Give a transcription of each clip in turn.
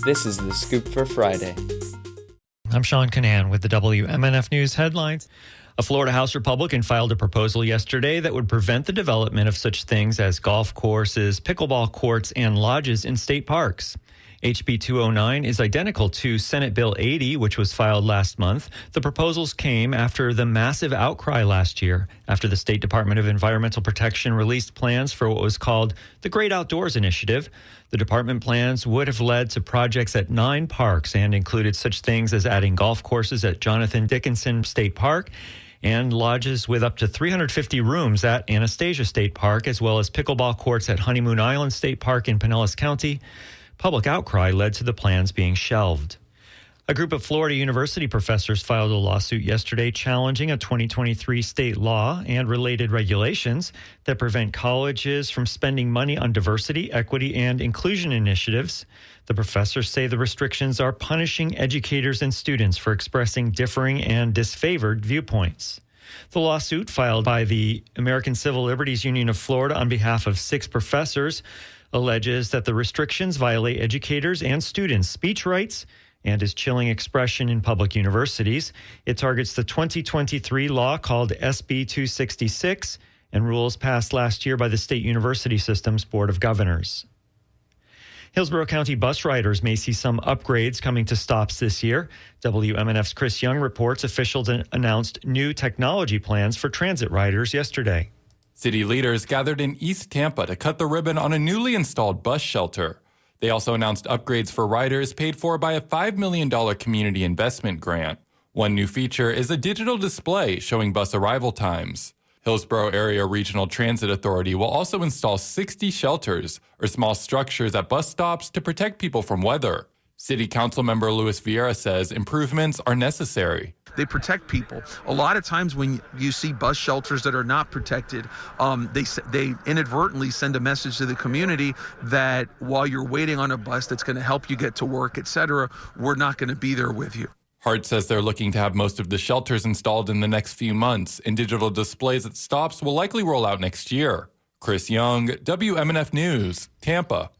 This is The Scoop for Friday. I'm Sean Canan with the WMNF News headlines. A Florida House Republican filed a proposal yesterday that would prevent the development of such things as golf courses, pickleball courts, and lodges in state parks. HB 209 is identical to Senate Bill 80, which was filed last month. The proposals came after the massive outcry last year, after the State Department of Environmental Protection released plans for what was called the Great Outdoors Initiative. The department plans would have led to projects at 9 parks and included such things as adding golf courses at Jonathan Dickinson State Park and lodges with up to 350 rooms at Anastasia State Park, as well as pickleball courts at Honeymoon Island State Park in Pinellas County. Public outcry led to the plans being shelved. A group of Florida University professors filed a lawsuit yesterday challenging a 2023 state law and related regulations that prevent colleges from spending money on diversity, equity, and inclusion initiatives. The professors say the restrictions are punishing educators and students for expressing differing and disfavored viewpoints. The lawsuit, filed by the American Civil Liberties Union of Florida on behalf of 6 professors, alleges that the restrictions violate educators' and students' speech rights and is chilling expression in public universities. It targets the 2023 law called SB 266 and rules passed last year by the State University System's Board of Governors. Hillsborough County bus riders may see some upgrades coming to stops this year. WMNF's Chris Young reports officials announced new technology plans for transit riders yesterday. City leaders gathered in East Tampa to cut the ribbon on a newly installed bus shelter. They also announced upgrades for riders paid for by a $5 million community investment grant. One new feature is a digital display showing bus arrival times. Hillsborough Area Regional Transit Authority will also install 60 shelters, or small structures at bus stops to protect people from weather. City Council member Luis Vieira says improvements are necessary. They protect people. A lot of times when you see bus shelters that are not protected, they inadvertently send a message to the community that while you're waiting on a bus that's going to help you get to work, etc., we're not going to be there with you. Hart says they're looking to have most of the shelters installed in the next few months, and digital displays at stops will likely roll out next year. Chris Young, WMNF News, Tampa.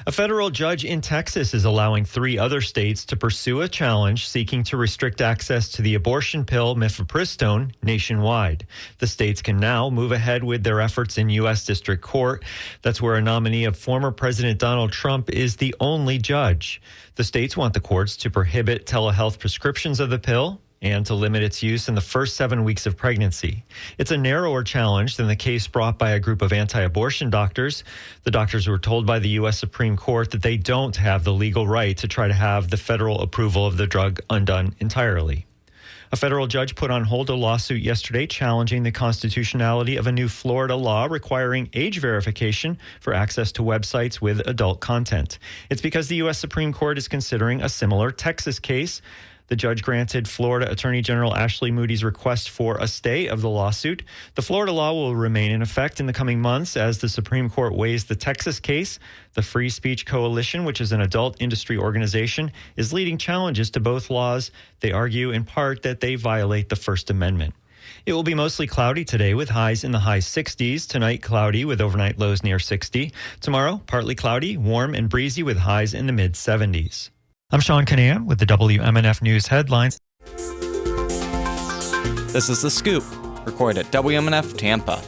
A federal judge in Texas is allowing 3 other states to pursue a challenge seeking to restrict access to the abortion pill mifepristone nationwide. The states can now move ahead with their efforts in U.S. District Court. That's where a nominee of former President Donald Trump is the only judge. The states want the courts to prohibit telehealth prescriptions of the pill and to limit its use in the first 7 weeks of pregnancy. It's a narrower challenge than the case brought by a group of anti-abortion doctors. The doctors were told by the U.S. Supreme Court that they don't have the legal right to try to have the federal approval of the drug undone entirely. A federal judge put on hold a lawsuit yesterday challenging the constitutionality of a new Florida law requiring age verification for access to websites with adult content. It's because the U.S. Supreme Court is considering a similar Texas case. The judge granted Florida Attorney General Ashley Moody's request for a stay of the lawsuit. The Florida law will remain in effect in the coming months as the Supreme Court weighs the Texas case. The Free Speech Coalition, which is an adult industry organization, is leading challenges to both laws. They argue in part that they violate the First Amendment. It will be mostly cloudy today with highs in the high 60s. Tonight, cloudy with overnight lows near 60. Tomorrow, partly cloudy, warm and breezy with highs in the mid 70s. I'm Sean Canan with the WMNF News headlines. This is The Scoop, recorded at WMNF Tampa.